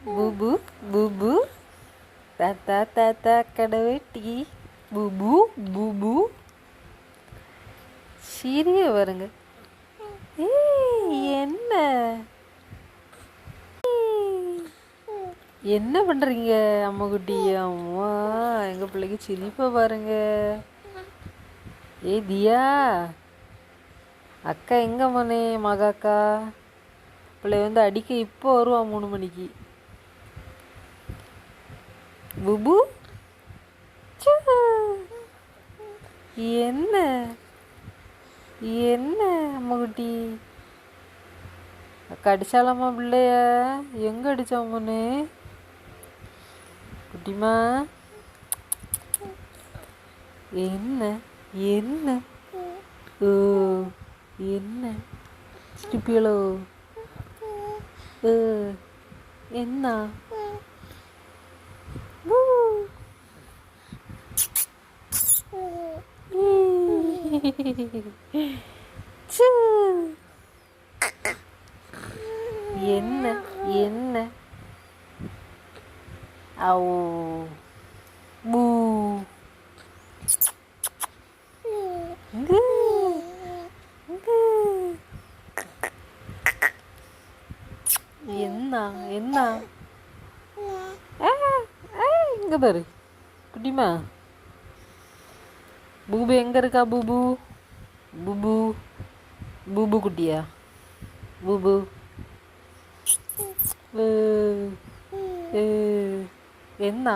பூபு பூபு தாத்தா தாத்தா கடவுட்டி பூபு பூபு சிறிய வருங்க. என்ன என்ன பண்ணுறீங்க அம்மா குட்டி? அம்மா எங்கள் பிள்ளைக்கு சிரிப்பை பாருங்க. தியா அக்கா எங்கே மனே மகாக்கா பிள்ளை வந்து அடிக்க இப்போ வருவான் 3 மணிக்கு. புபு என்ன என்ன அம்மா குட்டி அக்கா அடிச்சாலாமா பிள்ளைய? எங்கே அடித்தாமனே குட்டிமா? என்ன என்ன ஓ என்ன சிரிப்பியலோ? என்ன என்ன என்ன ஓ பூ என்ன என்ன இங்க பாரு குட்டிமா. பூபு எங்க இருக்கா? பூபு பூபு பூபு குட்டியா? பூபு என்ன